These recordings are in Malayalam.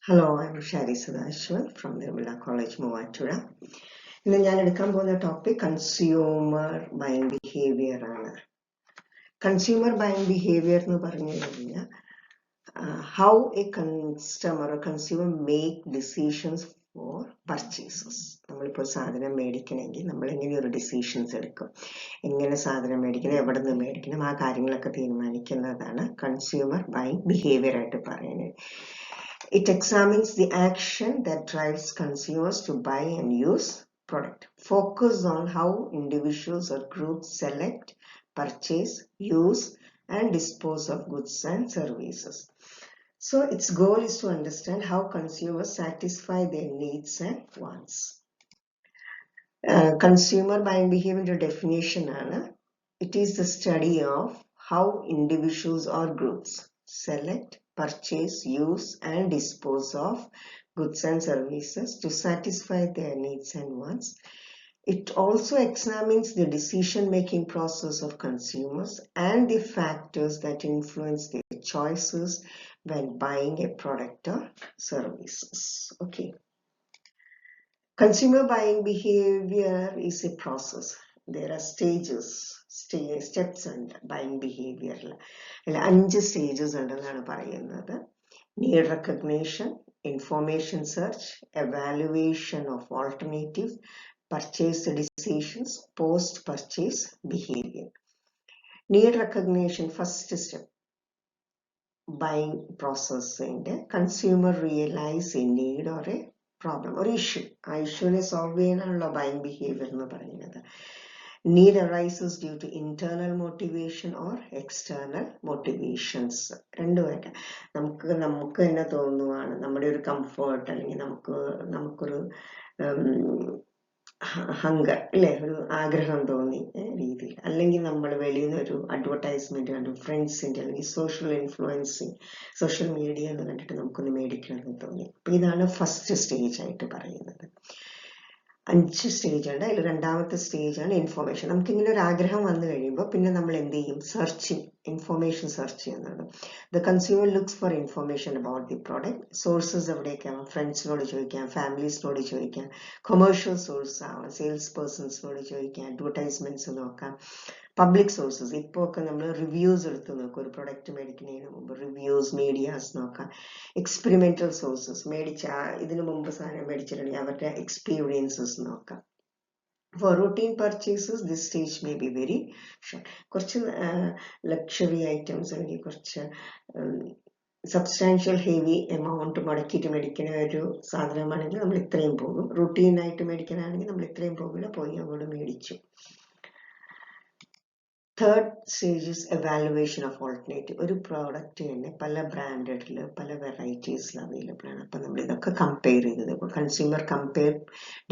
Hello, I'm Shari Sadashwar from Nirmala College, Movatura. In the topic consumer buying behavior. Consumer buying behavior how a customer or consumer make decisions for purchases. നമ്മളിപ്പോൾ സാധനം മേടിക്കണമെങ്കിൽ നമ്മൾ എങ്ങനെ ഒരു ഡിസിഷൻസ് എടുക്കും, എങ്ങനെ സാധനം മേടിക്കണം, എവിടെ നിന്ന് മേടിക്കണം, ആ കാര്യങ്ങളൊക്കെ തീരുമാനിക്കുന്നതാണ് കൺസ്യൂമർ ബൈയിങ് ബിഹേവിയർ ആയിട്ട് പറയുന്നത്. It examines the action that drives consumers to buy and use product. Focus on how individuals or groups select, purchase, use, and dispose of goods and services. So its goal is to understand how consumers satisfy their needs and wants. Consumer buying behavior definition, it is the study of how individuals or groups select, purchase, use, and dispose of goods and services to satisfy their needs and wants. It also examines the decision-making process of consumers and the factors that influence their choices when buying a product or services. Okay. Consumer buying behavior is a process. There are steps and buying behavior. 5 stages ഉണ്ടെന്നാണ് പറയുന്നത്. Need recognition, information search, evaluation of alternatives, purchase decisions, post-purchase behavior. Need recognition, first step. Buying process and consumer realize a need or a problem or issue. Issue solve cheyananallo buying behavior ennu parayunnathu. Need arises due to internal motivation or external motivations. Rendu veka namukku enna thonuvaanu nammade oru comfort allengi namukku hunger അല്ലേ, ഒരു ആഗ്രഹം തോന്നി രീതിയിൽ, അല്ലെങ്കിൽ നമ്മൾ വെളിയിൽ നിന്ന് ഒരു അഡ്വർടൈസ്മെന്റ് കണ്ടു, ഫ്രണ്ട്സിന്റെ അല്ലെങ്കിൽ സോഷ്യൽ ഇൻഫ്ലുവൻസിങ്, സോഷ്യൽ മീഡിയ എന്ന് കണ്ടിട്ട് നമുക്കൊന്ന് മേടിക്കണമെന്ന് തോന്നി. അപ്പൊ ഇതാണ് ഫസ്റ്റ് സ്റ്റേജ് ആയിട്ട് പറയുന്നത്. 5 സ്റ്റേജ് ഉണ്ട്. അതിൽ രണ്ടാമത്തെ സ്റ്റേജ് ആണ് ഇൻഫോർമേഷൻ. നമുക്ക് ഇങ്ങനെ ഒരു ആഗ്രഹം വന്നു കഴിയുമ്പോൾ പിന്നെ നമ്മൾ എന്ത് ചെയ്യും? സെർച്ചിങ്, ഇൻഫോർമേഷൻ സെർച്ച് ചെയ്യുന്നത്. The consumer looks for information about the product. Sources എവിടേക്കാവും? ഫ്രണ്ട്സിനോട് ചോദിക്കാം, ഫാമിലീസിനോട് ചോദിക്കാം, കൊമേഴ്ഷ്യൽ സോഴ്സ് ആവാം, സെയിൽസ് പേഴ്സൺസിനോട് ചോദിക്കാം, അഡ്വർടൈസ്മെന്റ്സ് നോക്കാം, പബ്ലിക് സോഴ്സസ്. ഇപ്പോൾ ഒക്കെ നമ്മൾ റിവ്യൂസ് എടുത്ത് നോക്കാം. ഒരു പ്രൊഡക്റ്റ് മേടിക്കുന്നതിന് മുമ്പ് റിവ്യൂസ്, മീഡിയാസ് നോക്കാം. എക്സ്പെരിമെന്റൽ സോഴ്സസ്, ഇതിനു മുമ്പ് സാധനം മേടിച്ചിട്ടുണ്ടെങ്കിൽ അവരുടെ എക്സ്പീരിയൻസസ് നോക്കാം. For routine purchases, this stage may be very short. കുറച്ച് ലക്ഷറി ഐറ്റംസ് അല്ലെങ്കിൽ കുറച്ച് സബ്സ്റ്റാൻഷ്യൽ ഹെവി എമൗണ്ട് മുടക്കിയിട്ട് മേടിക്കുന്ന ഒരു സാധനമാണെങ്കിൽ നമ്മൾ ഇത്രയും പോകും. റുട്ടീനായിട്ട് മേടിക്കാനാണെങ്കിൽ നമ്മൾ ഇത്രയും പോകില്ല, പോയി അങ്ങോട്ട് മേടിച്ചു. Third stage is evaluation of alternative. ഒരു പ്രോഡക്റ്റ് തന്നെ പല ബ്രാൻഡഡിൽ പല വെറൈറ്റീസിൽ അവൈലബിൾ ആണ്. അപ്പം നമ്മൾ ഇതൊക്കെ കമ്പയർ ചെയ്തത്. Consumer compare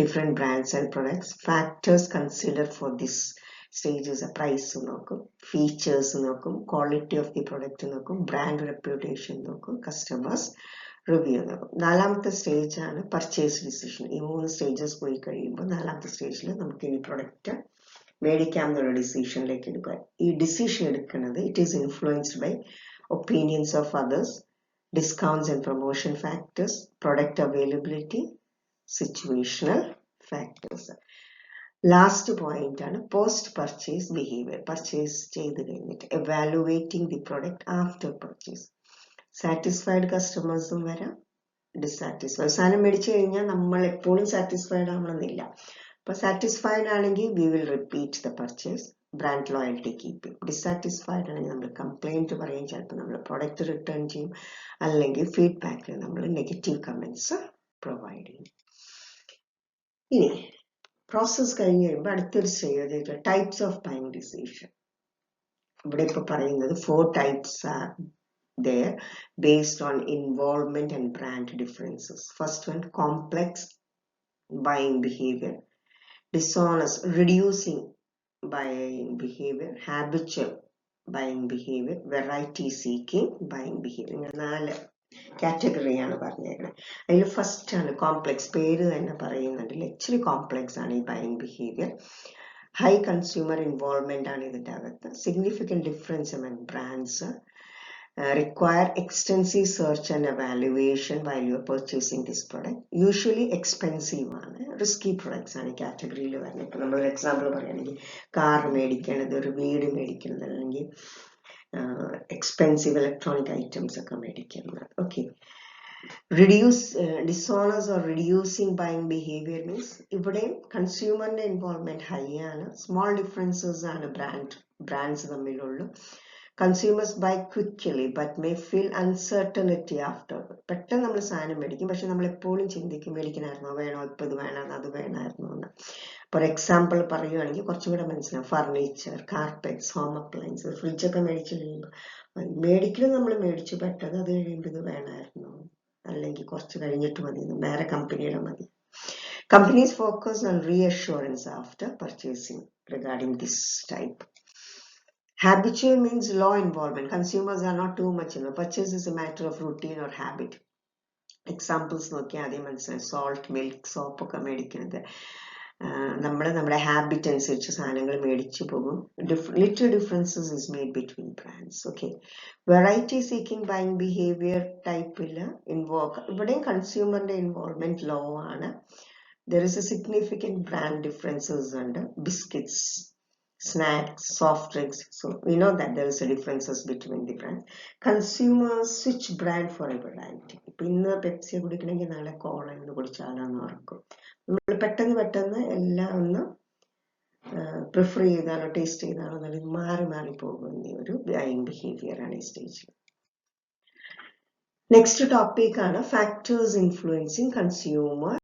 different brands and products. Factors consider for this stages: price നോക്കും, ഫീച്ചേഴ്സ് നോക്കും, ക്വാളിറ്റി ഓഫ് ദി പ്രൊഡക്റ്റ് നോക്കും, ബ്രാൻഡ് റെപ്യൂട്ടേഷൻ നോക്കും, കസ്റ്റമേഴ്സ് റിവ്യൂ നോക്കും. നാലാമത്തെ സ്റ്റേജ് ആണ് പർച്ചേസ് ഡിസിഷൻ. ഈ 3 സ്റ്റേജസ് പോയി കഴിയുമ്പോൾ നാലാമത്തെ സ്റ്റേജിൽ നമുക്ക് ഈ പ്രൊഡക്റ്റ് മേടിക്കാം എന്നുള്ള ഡിസിഷനിലേക്ക് എടുക്കുക. ഈ ഡിസിഷൻ എടുക്കുന്നത് it is influenced by opinions of others, discounts and promotion factors, product availability, situational factors. Last point ആണ് പോസ്റ്റ് പർച്ചേസ് ബിഹേവിയർ. പർച്ചേസ് ചെയ്ത് കഴിഞ്ഞിട്ട് evaluating the product after purchase. Satisfied കസ്റ്റമേഴ്സും വരാം, ഡിസാറ്റിസ്ഫൈഡ്. സാധനം മേടിച്ചു കഴിഞ്ഞാൽ നമ്മൾ എപ്പോഴും സാറ്റിസ്ഫൈഡ് ആവണമെന്നില്ല. അപ്പോൾ സാറ്റിസ്ഫൈഡ് ആണെങ്കിൽ we will repeat the purchase, brand loyalty keep ചെയ്യും. ഡിസാറ്റിസ്ഫൈഡ് ആണെങ്കിൽ നമ്മൾ കംപ്ലൈൻറ്റ് പറയും, ചിലപ്പോൾ നമ്മൾ പ്രൊഡക്റ്റ് റിട്ടേൺ ചെയ്യും, അല്ലെങ്കിൽ ഫീഡ്ബാക്കിൽ നമ്മൾ നെഗറ്റീവ് കമൻറ്റ്സ് പ്രൊവൈഡ് ചെയ്യും. ഇനി പ്രോസസ് കഴിഞ്ഞ് കഴിയുമ്പോൾ അടുത്തൊരു stage types of buying decision. ഇവിടെ ഇപ്പോൾ പറയുന്നത് 4 types R there based on involvement and brand differences. First one, complex buying behavior, dishonest, reducing buying behavior, habitual buying behavior, variety seeking buying behavior. 4 കാറ്റഗറിയാണ് പറഞ്ഞേക്കുന്നത്. അതിൽ ഫസ്റ്റ് ആണ് കോംപ്ലെക്സ്. പേര് തന്നെ പറയുന്നുണ്ട്, ഇച്ചിരി കോംപ്ലെക്സ് ആണ് ഈ buying behaviour. High consumer involvement ആണ് ഇതിൻ്റെ അകത്ത്. Significant difference among brands. require extensive search and evaluation while you are purchasing this product. Usually expensive ആണ്, risky products ആണ് ഈ കാറ്റഗറിയിൽ വരുന്നത്. ഇപ്പം നമ്മളൊരു എക്സാമ്പിൾ പറയുകയാണെങ്കിൽ കാർ മേടിക്കണത്, ഒരു വീട് മേടിക്കുന്നത്, അല്ലെങ്കിൽ എക്സ്പെൻസീവ് ഇലക്ട്രോണിക് ഐറ്റംസ് ഒക്കെ മേടിക്കുന്നത്. Okay, dishonest or reducing buying behavior means ഇവിടെയും കൺസ്യൂമറിന്റെ ഇൻവോൾവ്മെന്റ് ഹൈ ആണ്, സ്മോൾ ഡിഫറൻസസ് ആണ് brands തമ്മിലുള്ളൂ. Consumers buy quickly but may feel uncertainty after. പെട്ടെന്ന് നമ്മൾ സാധനം മേടിക്കും, പക്ഷെ നമ്മൾ എപ്പോഴും ചിന്തിക്കും മേടിക്കണമായിരുന്നോ, വേണോ, ഇപ്പം ഇത് വേണം, അത് വേണമായിരുന്നോ എന്ന്. ഫോർ എക്സാമ്പിൾ പറയുകയാണെങ്കിൽ കുറച്ചും കൂടെ മനസ്സിലാവും. ഫർണിച്ചർ, കാർപ്പറ്റ്സ്, ഹോം അപ്ലയൻസസ്, ഫ്രിഡ്ജൊക്കെ മേടിച്ചു കഴിയുമ്പോൾ മേടിക്കലും നമ്മൾ മേടിച്ചു പെട്ടത്, അത് കഴിയുമ്പോൾ ഇത് വേണമായിരുന്നോ, അല്ലെങ്കിൽ കുറച്ച് കഴിഞ്ഞിട്ട് മതി, വേറെ കമ്പനിയുടെ മതി. Companies focus on reassurance after purchasing regarding this type. Habitual means low involvement. Consumers are not too much involved. Purchase is a matter of routine or habit. Examples നോക്കിയാൽ ആദ്യം മനസ്സിലായി. സോൾട്ട്, മിൽക്ക്, സോപ്പൊക്കെ മേടിക്കുന്നത് നമ്മുടെ ഹാബിറ്റ് അനുസരിച്ച് സാധനങ്ങൾ മേടിച്ചു പോകും. Little differences is made between brands. Okay, variety seeking buying behaviour ടൈപ്പിൽ ഇവിടെയും കൺസ്യൂമറിന്റെ ഇൻവോൾവ്മെന്റ് ലോ ആണ്. There is a significant brand differences under biscuits, snacks, soft drinks. So we know that there is a differences between the brands. Consumers switch brand for a variety. ഇന്ന് പെപ്സി കുടിക്കണമെങ്കിൽ നാളെ കോള എന്ന് കുടിച്ചാലാന്ന് ഓർക്കും. നമ്മൾ പെട്ടെന്ന് എല്ലാം ഒന്ന് പ്രിഫർ ചെയ്താലോ ടേസ്റ്റ് ചെയ്താലോ എന്നുള്ളത് മാറി പോകുന്ന ഒരു ബൈയിങ് ബിഹേവിയർ ആണ് ഈ സ്റ്റേജിൽ. നെക്സ്റ്റ് ടോപ്പിക് ആണ് factors influencing consumer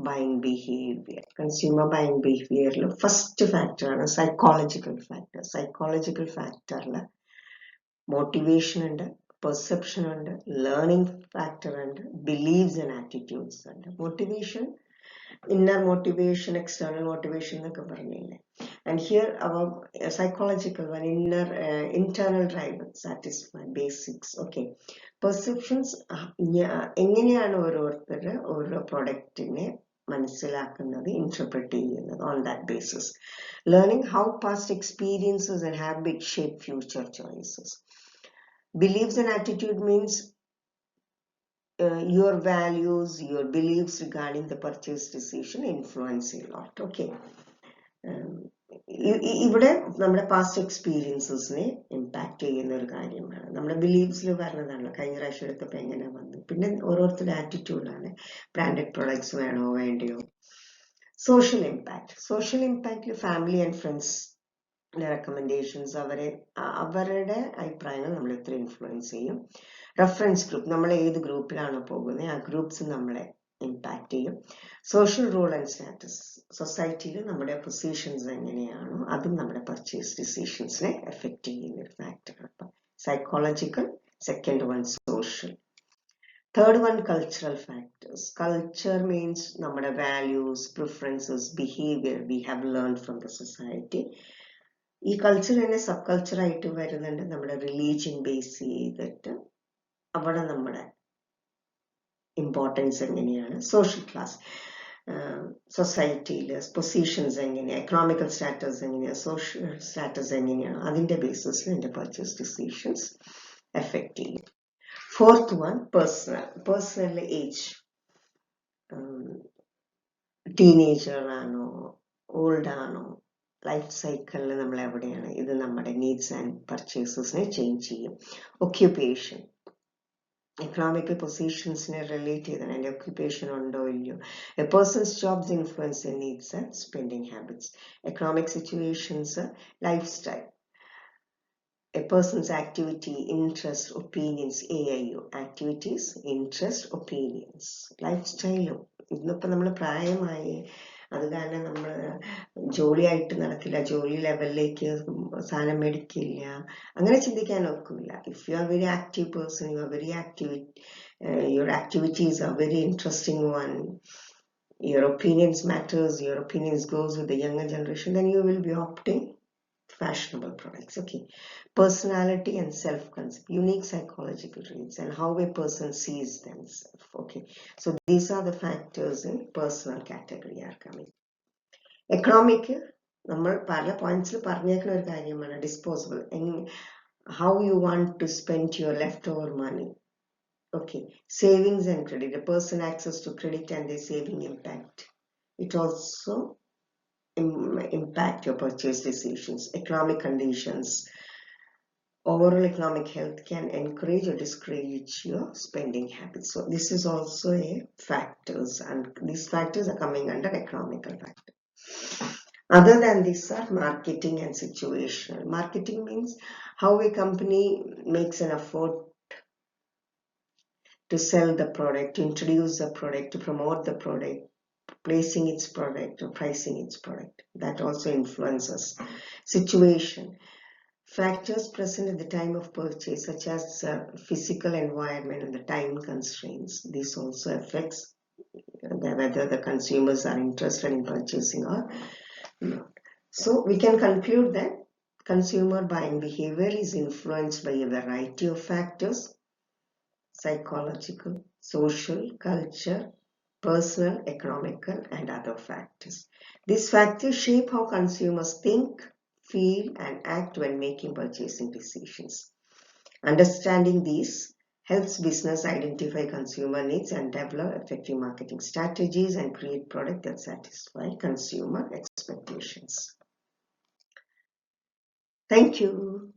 buying behavior. Consumer buying behavior first factor ആണ് psychological factor. Psychological factor motivation ഉണ്ട്, perception ഉണ്ട്, learning factor ഉണ്ട്, beliefs and attitudes ഉണ്ട്. Motivation, inner motivation, external motivation എന്നൊക്കെ പറഞ്ഞില്ലേ. And here our psychological one, internal drive, satisfy basics. Okay, perceptions എങ്ങനെയാണ് ഓരോരുത്തർ ഓരോ പ്രൊഡക്റ്റിനെ മനസ്സിലാക്കുന്നത്, ഇന്റർപ്രറ്റ് ചെയ്യുന്നത്, on that basis. Learning how past experiences and habit shape future choices. Believes and attitude means your values, your beliefs regarding the purchase decision influence a lot. Okay, ഇവിടെ നമ്മുടെ പാസ്റ്റ് എക്സ്പീരിയൻസസിനെ ഇമ്പാക്ട് ചെയ്യുന്ന ഒരു കാര്യമാണ്. നമ്മുടെ ബിലീഫ്സിൽ വരുന്നതാണല്ലോ. കഴിഞ്ഞ പ്രാവശ്യം എടുത്തപ്പോൾ എങ്ങനെ വന്നു. പിന്നെ ഓരോരുത്തരുടെ ആറ്റിറ്റ്യൂഡാണ്, ബ്രാൻഡഡ് പ്രൊഡക്ട്സ് വേണോ വേണ്ടയോ. സോഷ്യൽ ഇമ്പാക്റ്റിൽ ഫാമിലി ആൻഡ് ഫ്രണ്ട്സ് റെക്കമെൻഡേഷൻസ്, അവരുടെ അഭിപ്രായങ്ങൾ നമ്മൾ എത്ര ഇൻഫ്ലുവൻസ് ചെയ്യും. റെഫറൻസ് ഗ്രൂപ്പ്, നമ്മൾ ഏത് ഗ്രൂപ്പിലാണോ പോകുന്നത് ആ ഗ്രൂപ്പ്സ് നമ്മളെ ഇമ്പാക്ട് ചെയ്യും. സോഷ്യൽ റോൾ ആൻഡ് സ്റ്റാറ്റസ്, സൊസൈറ്റിയിൽ നമ്മുടെ പൊസിഷൻസ് എങ്ങനെയാണോ അതും നമ്മുടെ പർച്ചേസ് ഡിസിഷൻസിനെ എഫക്ട് ചെയ്യുന്ന ഒരു ഫാക്ടറാണ്. അപ്പം psychological, second one social, third one cultural factors. Culture means നമ്മുടെ values, preferences, behaviour we have learn from the society. ഈ കൾച്ചർ തന്നെ സബ് കൾച്ചറായിട്ട് വരുന്നുണ്ട്. നമ്മുടെ റിലീജിയൻ ബേസ് ചെയ്തിട്ട് അവിടെ നമ്മുടെ ഇമ്പോർട്ടൻസ് എങ്ങനെയാണ്. സോഷ്യൽ ക്ലാസ്, സൊസൈറ്റിയിൽ പൊസിഷൻസ് എങ്ങനെയാണ്, എക്കണോമിക്കൽ സ്റ്റാറ്റസ് എങ്ങനെയാണ്, സോഷ്യൽ സ്റ്റാറ്റസ് എങ്ങനെയാണ്, അതിൻ്റെ ബേസിസിൽ എൻ്റെ പർച്ചേസ് ഡിസിഷൻസ് എഫക്റ്റ് ചെയ്യും. Fourth one personal age. Teenager ആണോ, ഓൾഡ് ആണോ, ലൈഫ് സൈക്കിളിൽ നമ്മൾ എവിടെയാണ്, ഇത് നമ്മുടെ നീഡ്സ് ആൻഡ് പർച്ചേസസിനെ ചേഞ്ച് ചെയ്യും. ഒക്യുപ്പേഷൻ, economical പൊസിഷൻസിനെ റിലേറ്റ് ചെയ്താണ്. എൻ്റെ ഒക്യുപ്പേഷൻ ഉണ്ടോ ഇല്ലയോ. A person's jobs influence the needs and spending habits. Economic situations, life style, a person's activity, interest, opinions, AIO, activities, interest, opinions. Life സ്റ്റൈലും ഇന്നിപ്പോൾ നമ്മൾ പ്രായമായി, അത് കാരണം നമ്മൾ ജോലിയായിട്ട് നടക്കില്ല, ജോലി ലെവലിലേക്ക് സാധനം മേടിക്കില്ല, അങ്ങനെ ചിന്തിക്കാൻ ഒക്കില്ല. If you are very active person, you are very active, your activities are very interesting one, your opinions matters, your opinions goes with the younger generation, then you will be opting fashionable products. Okay, personality and self-concept, unique psychological traits and how a person sees themselves. Okay, so these are the factors in personal category are coming. Economic, നമ്മൾ പല പോയിന്റ്സിൽ പറഞ്ഞേക്കുന്ന ഒരു കാര്യമാണ് disposable. how you want to spend your leftover money. Okay, savings and credit. A person access to credit and their saving impact. It also impact your purchase decisions. Economic conditions. Overall economic health can encourage or discourage your spending habits. So this is also a factors, and these factors are coming under economical factors. Other than this are marketing and situational. Marketing means how a company makes an effort to sell the product, to introduce the product, to promote the product, placing its product or pricing its product. That also influences. Situation. Factors present at the time of purchase, such as physical environment and the time constraints. This also affects whether the consumers are interested in purchasing or not. So we can conclude that consumer buying behavior is influenced by a variety of factors: psychological, social, culture, personal, economical, and other factors. These factors shape how consumers think, feel, and act when making purchasing decisions. Understanding these helps business identify consumer needs and develop effective marketing strategies and create products that satisfy consumer expectations. Thank you.